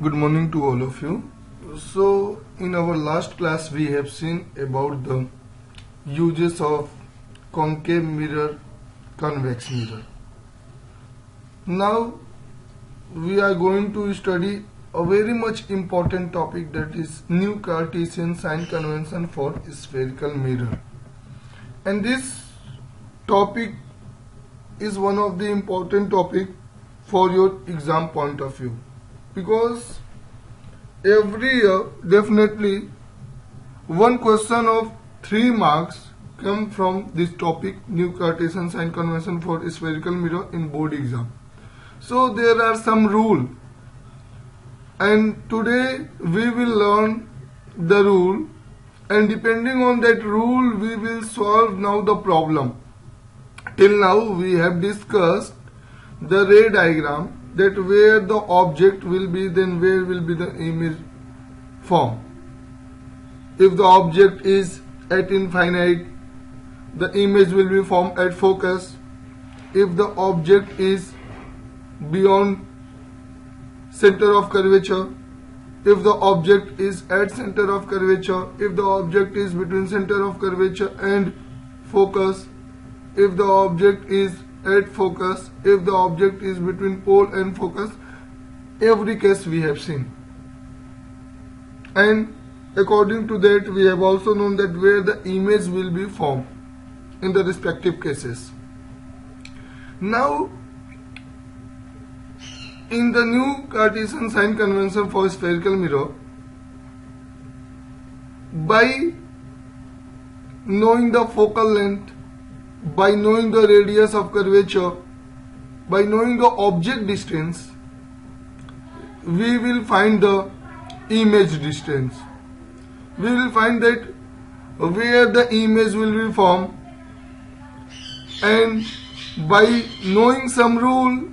Good morning to all of you. So, in our last class, we have seen about the uses of concave mirror, convex mirror. Now, we are going to study a very much important topic, that is new Cartesian sign convention for spherical mirror. And this topic is one of the important topic for your exam point of view, because every year definitely one question of 3 marks come from this topic, new Cartesian sign convention for spherical mirror, in board exam. So there are some rule, and today we will learn the rule, and depending on that rule we will solve now the problem. Till now we have discussed the ray diagram, that where the object will be, then where will be the image form. If the object is at infinite, the image will be formed at focus. If the object is beyond center of curvature, if the object is at center of curvature, if the object is between center of curvature and focus, if the object is at focus, if the object is between pole and focus, every case we have seen. And according to that we have also known that where the image will be formed in the respective cases. Now, in the new Cartesian sign convention for spherical mirror, by knowing the focal length, by knowing the radius of curvature, by knowing the object distance, we will find the image distance. We will find that where the image will be formed, and by knowing some rule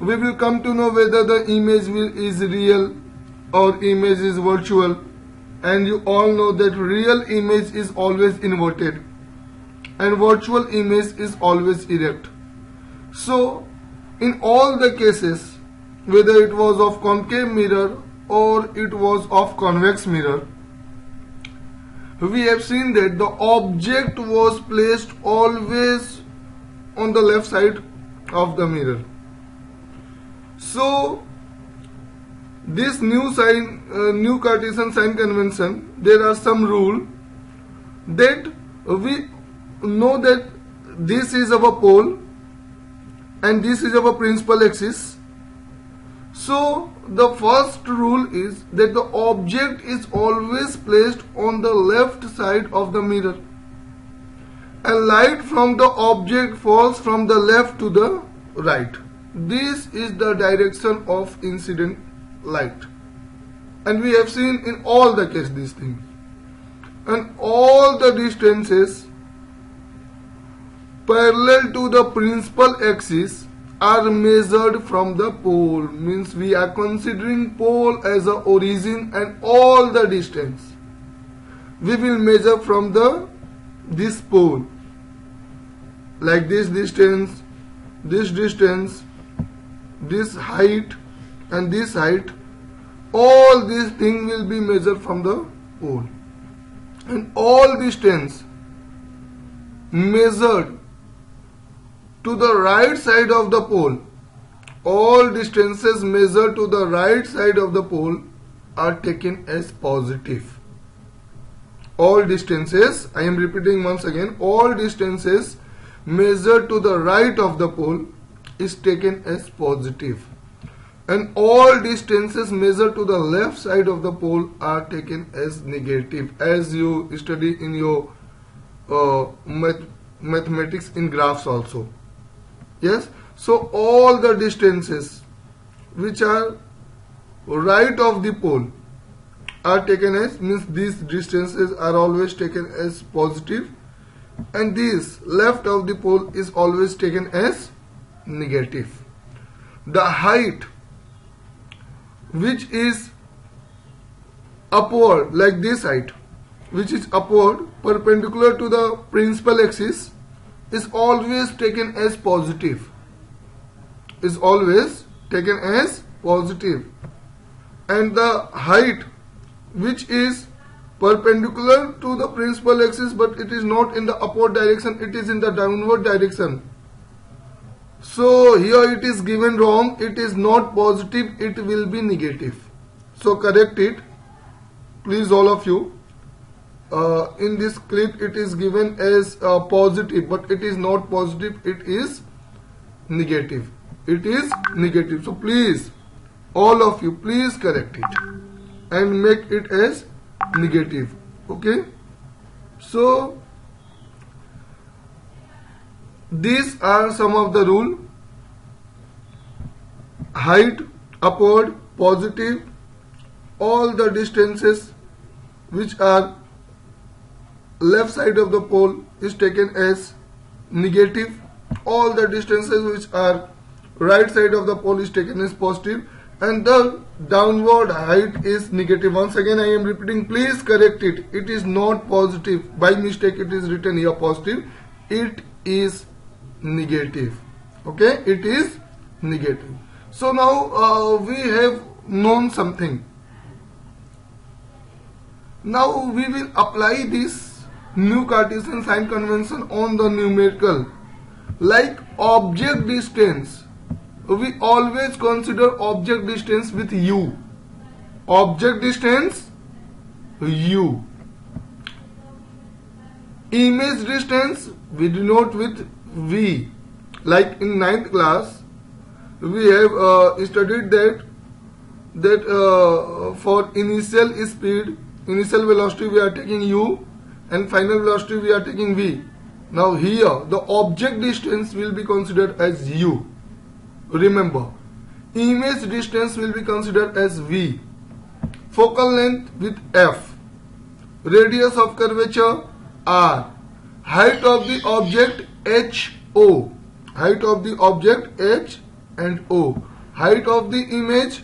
we will come to know whether the image is real or image is virtual. And you all know that real image is always inverted and virtual image is always erect. So in all the cases, whether it was of concave mirror or it was of convex mirror, we have seen that the object was placed always on the left side of the mirror. So this new Cartesian sign convention, there are some rule that we know that this is our pole and this is our principal axis. So the first rule is that the object is always placed on the left side of the mirror, and light from the object falls from the left to the right. This is the direction of incident light, and we have seen in all the cases these things. And all the distances parallel to the principal axis are measured from the pole, means we are considering pole as a origin, and all the distance we will measure from this pole, like this distance, this height and this height, all these things will be measured from the pole. And all distance measured to the right side of the pole, all distances measured to the right side of the pole are taken as positive. All distances, I am repeating once again, all distances measured to the right of the pole is taken as positive, and all distances measured to the left side of the pole are taken as negative, as you study in your mathematics in graphs also. Yes, so all the distances which are right of the pole are taken as, means these distances are always taken as positive, and this left of the pole is always taken as negative. The height which is upward, like this height which is upward perpendicular to the principal axis, is always taken as positive, and the height which is perpendicular to the principal axis, but it is not in the upward direction, it is in the downward direction. So here it is given wrong, it is not positive, it will be negative. So correct it, please all of you. In this clip it is given as positive, but it is not positive, it is negative. It is negative. So please, all of you, please correct it and make it as negative. Okay. So these are some of the rule. Height, upward, positive, all the distances which are left side of the pole is taken as negative. All the distances which are right side of the pole is taken as positive, and the downward height is negative. Once again I am repeating, please correct it. It is not positive. By mistake it is written here positive. It is negative. Okay, it is negative. So now we have known something. Now we will apply this new Cartesian sign convention on the numerical. Like object distance, we always consider object distance with u. Object distance u. Image distance we denote with v. Like in 9th class we have studied that for initial speed, initial velocity we are taking u, and final velocity we are taking v. Now here the object distance will be considered as u. Remember, image distance will be considered as v. Focal length with f. Radius of curvature r. Height of the object h o. Height of the object h and o. Height of the image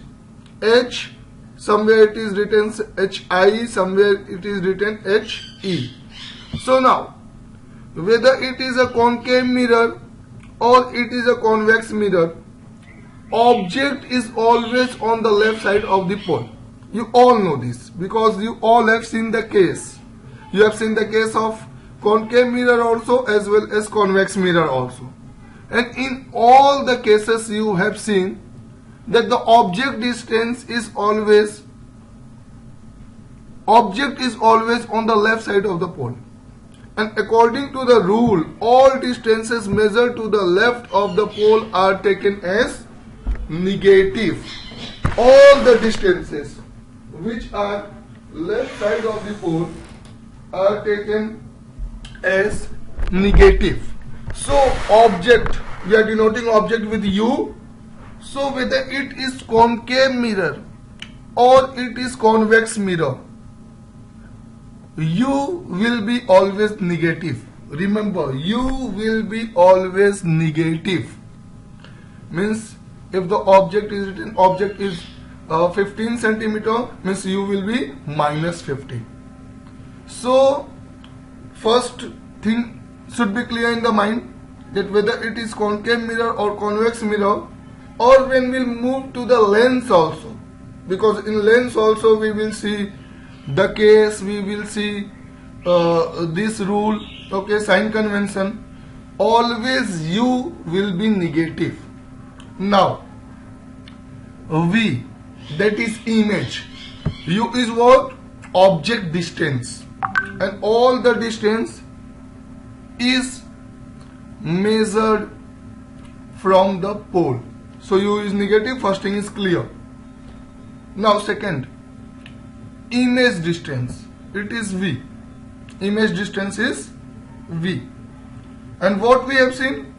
h. Somewhere it is written hi, somewhere it is written he. So now, whether it is a concave mirror or it is a convex mirror, object is always on the left side of the pole. You all know this because you all have seen the case. You have seen the case of concave mirror also as well as convex mirror also. And in all the cases you have seen that the object distance is always on the left side of the pole. And according to the rule, all distances measured to the left of the pole are taken as negative. All the distances which are left side of the pole are taken as negative. So object, we are denoting object with u. So whether it is concave mirror or it is convex mirror, u will be always negative. Remember, u will be always negative. Means if the object is written, object is 15 centimeter, means u will be minus 50. So first thing should be clear in the mind that whether it is concave mirror or convex mirror, or when we move to the lens also, because in lens also we will see the case, we will see this rule, okay, sign convention, always u will be negative. Now v, that is image, u is what? Object distance, and all the distance is measured from the pole. So u is negative, first thing is clear. Now second, image distance, it is v. Image distance is v. And what we have seen?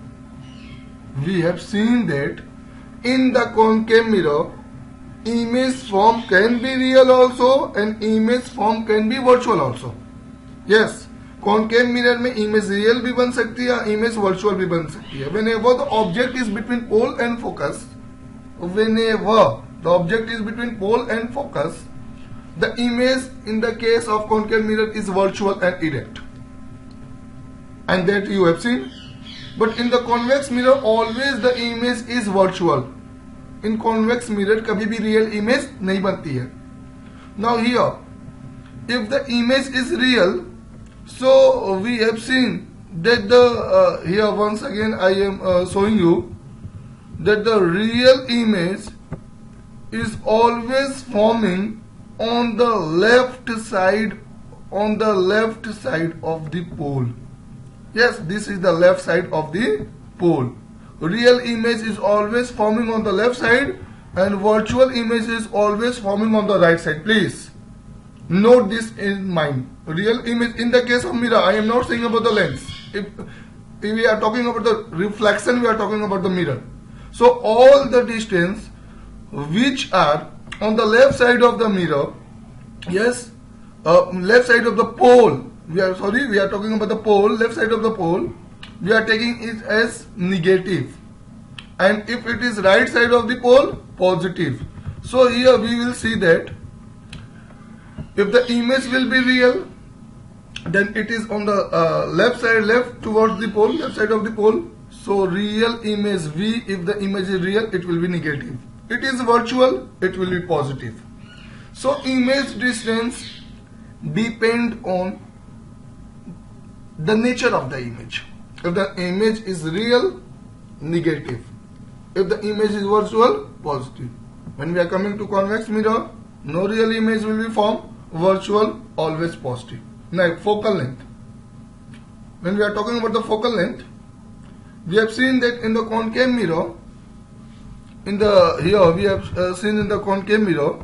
We have seen that in the concave mirror, image form can be real also and image form can be virtual also. Yes, concave mirror में image real भी बन सकती है, image virtual भी बन सकती है. Whenever the object is between pole and focus, the image in the case of concave mirror is virtual and erect, and that you have seen. But in the convex mirror, always the image is virtual. In convex mirror कभी भी real image नहीं बनती है. Now here if the image is real, so we have seen that the here once again I am showing you that the real image is always forming on the left side of the pole. Yes, this is the left side of the pole. Real image is always forming on the left side and virtual image is always forming on the right side. Please note this in mind. Real image, in the case of mirror, I am not saying about the lens. If we are talking about the reflection, we are talking about the mirror. So all the distance which are on the left side of the mirror, yes, left side of the pole, we are talking about the pole, left side of the pole, we are taking it as negative, and if it is right side of the pole, positive. So here we will see that if the image will be real, then it is on the left towards the pole, left side of the pole. So real image V, if the image is real, it will be negative. It is virtual, it will be positive. So image distance depend on the nature of the image. If the image is real, negative. If the image is virtual, positive. When we are coming to convex mirror, no real image will be formed, virtual always positive. Now focal length. When we are talking about the focal length, we have seen that in the concave mirror, here we have seen in the concave mirror,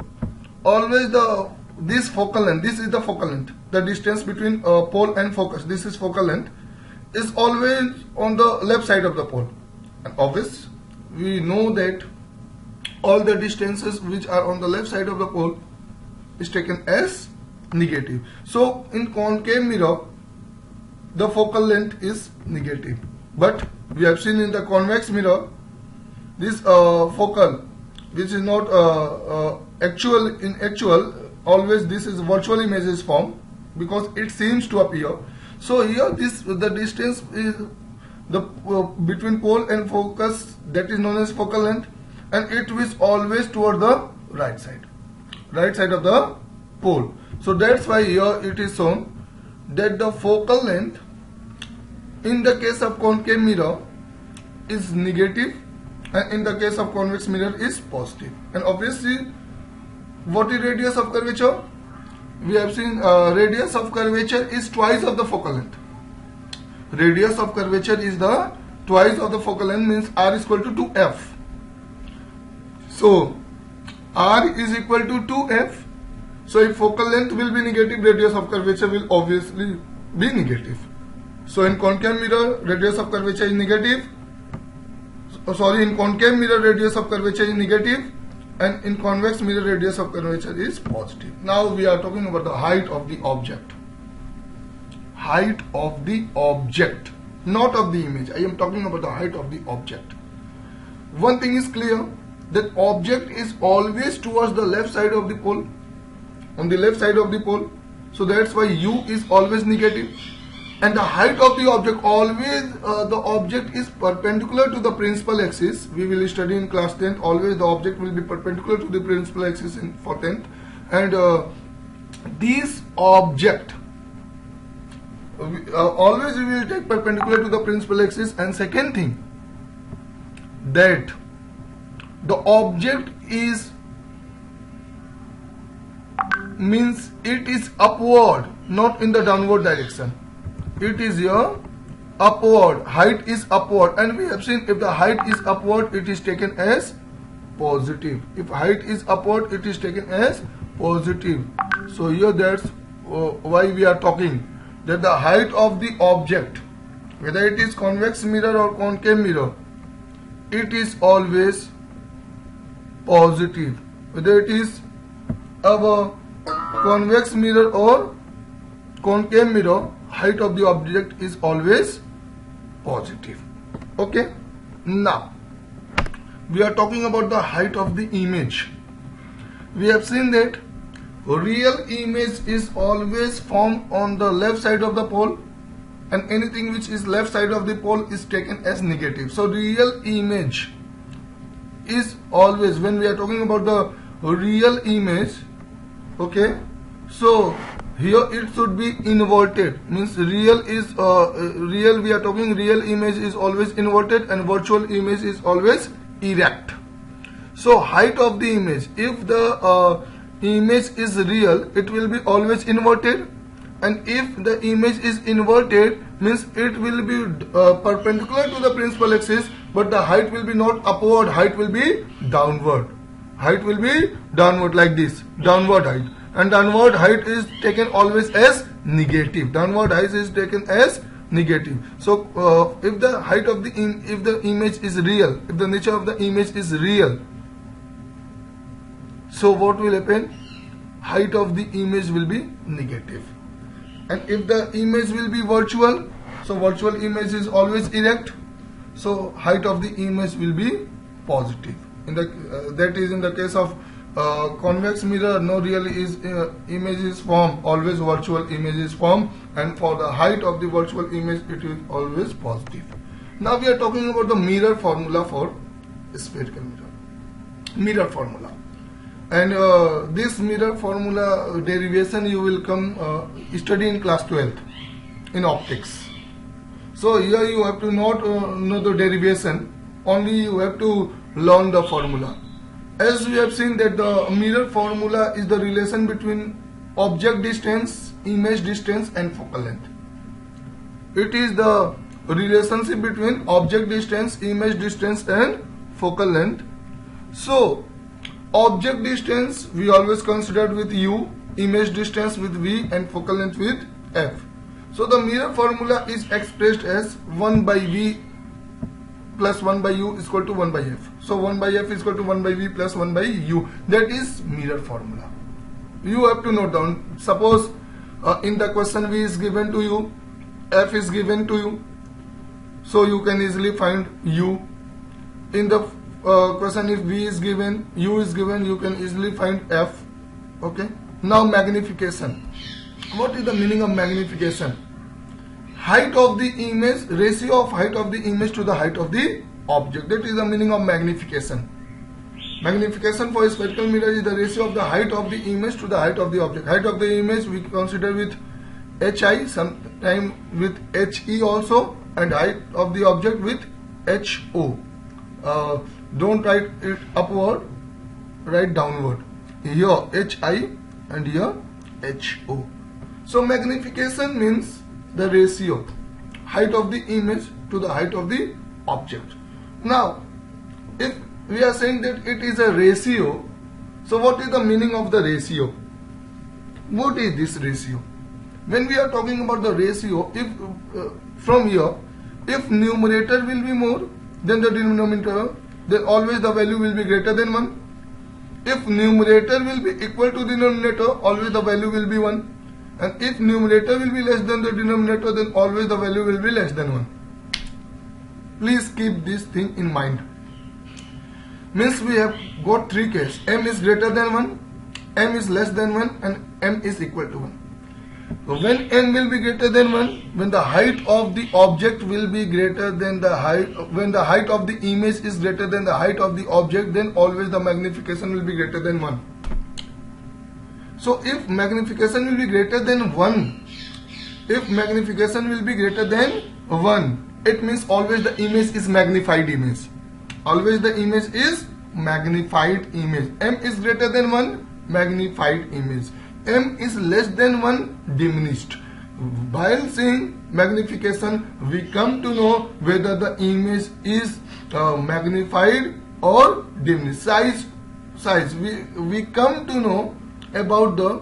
always this focal length, this is the focal length, the distance between pole and focus, this is focal length, is always on the left side of the pole. And obviously we know that all the distances which are on the left side of the pole is taken as negative. So in concave mirror the focal length is negative, but we have seen in the convex mirror this focal, which is not actual, always this is virtual image is formed because it seems to appear. So here the distance is the between pole and focus, that is known as focal length, and it is always toward the right side of the pole. So that's why here it is shown that the focal length in the case of concave mirror is negative and in the case of convex mirror is positive. And obviously, what is radius of curvature? We have seen radius of curvature is twice of the focal length. Radius of curvature is the twice of the focal length, means r is equal to 2f. So r is equal to 2f. So if focal length will be negative, radius of curvature will obviously be negative. So in concave mirror, radius of curvature is negative. In concave mirror, radius of curvature is negative, and in convex mirror, radius of curvature is positive. Now we are talking about the height of the object. Height of the object, not of the image. I am talking about the height of the object. One thing is clear, that object is always towards the left side of the pole, on the left side of the pole. So that's why u is always negative. And the height of the object, always the object is perpendicular to the principal axis. We will study in class 10th, always the object will be perpendicular to the principal axis for 10th. And this object, always we will take perpendicular to the principal axis. And second thing, that the object is, means it is upward, not in the downward direction. It is here upward, height is upward, and we have seen if the height is upward, it is taken as positive. If height is upward, it is taken as positive. So here that's why we are talking that the height of the object, whether it is convex mirror or concave mirror, it is always positive. Whether it is our convex mirror or concave mirror, height of the object is always positive. Okay, now we are talking about the height of the image. We have seen that real image is always formed on the left side of the pole, and anything which is left side of the pole is taken as negative. So real image is always, when we are talking about the real image, okay, so here it should be inverted, means real is real, we are talking real image is always inverted and virtual image is always erect. So height of the image, if the image is real, it will be always inverted, and if the image is inverted, means it will be perpendicular to the principal axis, but the height will be not upward, height will be downward. Height will be downward, like this, downward height, and downward height is taken always as negative. Downward height is taken as negative. So if the height of the if the image is real, if the nature of the image is real, so what will happen? Height of the image will be negative. And if the image will be virtual, so virtual image is always erect, so height of the image will be positive. In the that is in the case of convex mirror, no real image is formed, always virtual image is formed, and for the height of the virtual image it is always positive. Now we are talking about the mirror formula for spherical mirror. Mirror formula. And this mirror formula derivation you will come study in class 12th in optics. So here you have to not know the derivation, only you have to learn the formula. As we have seen that the mirror formula is the relation between object distance, image distance and focal length. It is the relationship between object distance, image distance and focal length. So object distance we always considered with u, image distance with v and focal length with f. So the mirror formula is expressed as 1 by v plus 1 by u is equal to 1 by f. So 1 by f is equal to 1 by v plus 1 by u. That is mirror formula. You have to note down. Suppose in the question v is given to you, f is given to you, so you can easily find u. In the question if v is given, u is given, you can easily find f. Okay. Now magnification. What is the meaning of magnification? Height of the image, ratio of height of the image to the height of the object. That is the meaning of magnification. Magnification for a spherical mirror is the ratio of the height of the image to the height of the object. Height of the image we consider with hi, sometime with he also, and height of the object with ho. Don't write it upward, write downward. Here hi and here ho. So magnification means the ratio, height of the image to the height of the object. Now, if we are saying that it is a ratio, so what is the meaning of the ratio? What is this ratio? When we are talking about the ratio, if from here, if numerator will be more than the denominator, then always the value will be greater than 1. If numerator will be equal to denominator, always the value will be 1. And if numerator will be less than the denominator, then always the value will be less than 1. Please keep this thing in mind. Means we have got three cases. M is greater than 1, M is less than 1 and M is equal to 1. So when M will be greater than 1, when the height of the object will be greater than the height, when the height of the image is greater than the height of the object, then always the magnification will be greater than 1. So if magnification will be greater than 1, if magnification will be greater than 1, it means always the image is magnified image. Always the image is magnified image. M is greater than 1, magnified image. M is less than 1, diminished. While saying magnification, we come to know whether the image is magnified or diminished. Size. We come to know about the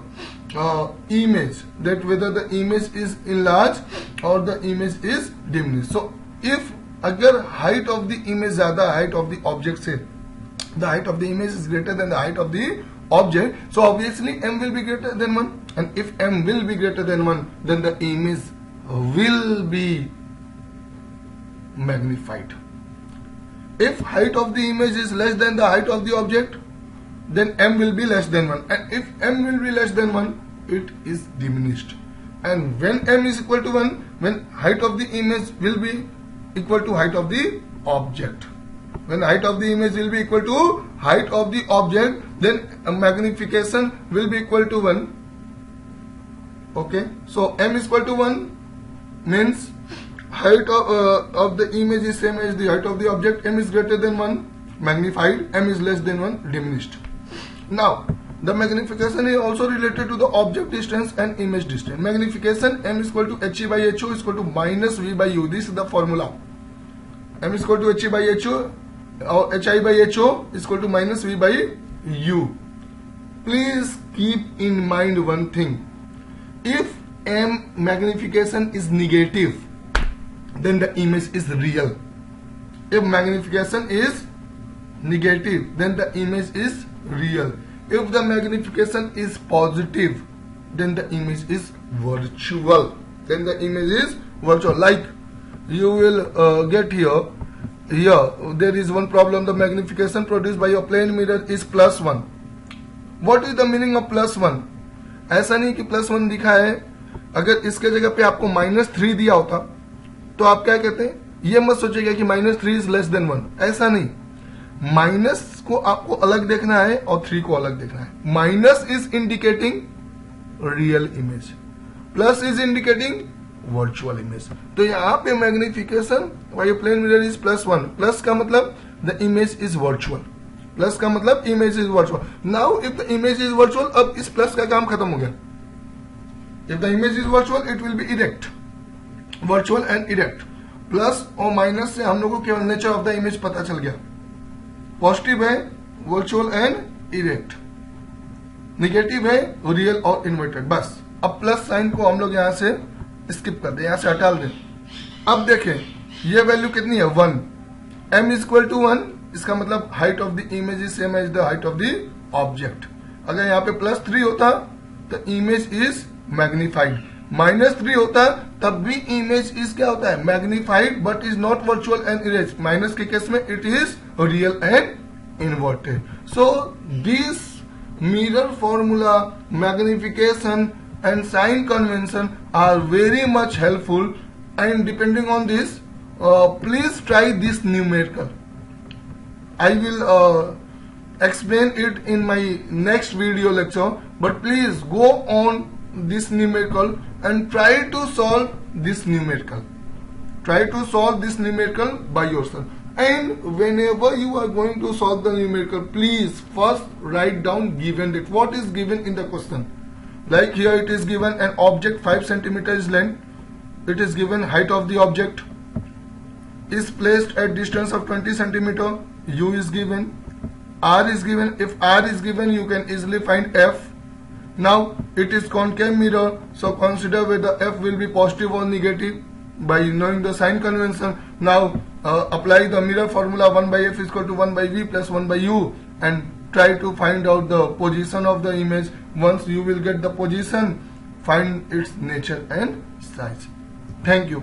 image, that whether the image is enlarged or the image is diminished. So if अगर height of the image ज़्यादा height of the object से, the height of the image is greater than the height of the object, so obviously M will be greater than 1, and if M will be greater than 1, then the image will be magnified. If height of the image is less than the height of the object, then M will be less than 1, and if M will be less than 1, it is diminished. And when M is equal to 1, when height of the image will be equal to height of the object. When height of the image will be equal to height of the object, then magnification will be equal to 1. Okay, so m is equal to 1 means height of the image is same as the height of the object. M is greater than 1 magnified, m is less than 1 diminished. Now the magnification is also related to the object distance and image distance. Magnification m is equal to he by ho is equal to minus v by u. This is the formula. M is equal to he by ho or hi by ho is equal to minus v by u. Please keep in mind one thing. If m magnification is negative, then the image is real. If magnification is negative, then the image is real. If the magnification is positive, then the image is virtual. Then the image is virtual. Like you will get here there is one problem. The magnification produced by your plane mirror is +1. What is the meaning of +1? ऐसा नहीं कि +1 दिखा है, अगर इसके जगह पे आपको -3 दिया होता तो आप क्या कहते हैं? ये मत सोचिएगा कि -3 इज लेस देन 1. ऐसा नहीं, माइनस को आपको अलग देखना है और 3 को अलग देखना है. Minus is indicating real image, plus is indicating virtual image. तो यहाँ पे magnification by plane mirror is +1. Plus का मतलब the image is virtual. Plus का मतलब image is virtual. Now if the image is virtual, अब इस प्लस का काम खत्म हो गया. If the image is virtual it will be erect. Virtual and erect. Plus और माइनस से हम लोगों को केवल नेचर ऑफ द इमेज पता चल गया. पॉजिटिव है वर्चुअल एंड इरेक्ट, निगेटिव है रियल और इन्वर्टेड. बस अब प्लस साइन को हम लोग यहां से स्किप कर दें, यहां से हटा दें. अब देखें ये वैल्यू कितनी है? 1. m is equal to 1. इसका मतलब height of the image is same as the height of the object. अगर यहाँ पे +3 होता तो इमेज इज मैग्निफाइड. -3 होता तब भी इमेज इज क्या होता है? Magnified but is not virtual and erase. Minus के केस में it is real and inverted. So this mirror formula, magnification and sign convention are very much helpful, and depending on this please try this numerical. I will explain it in my next video lecture, but please go on this numerical and try to solve this numerical. Try to solve this numerical by yourself. And whenever you are going to solve the numerical, please first write down given date. What is given in the question? Like here it is given an object 5 centimeters length. It is given height of the object is placed at distance of 20 centimeter. U is given. R is given. If R is given, you can easily find F. Now it is concave mirror, so consider whether F will be positive or negative by knowing the sign convention. Now apply the mirror formula. 1 by F is equal to 1 by V plus 1 by U, and try to find out the position of the image. Once you will get the position, find its nature and size. Thank you.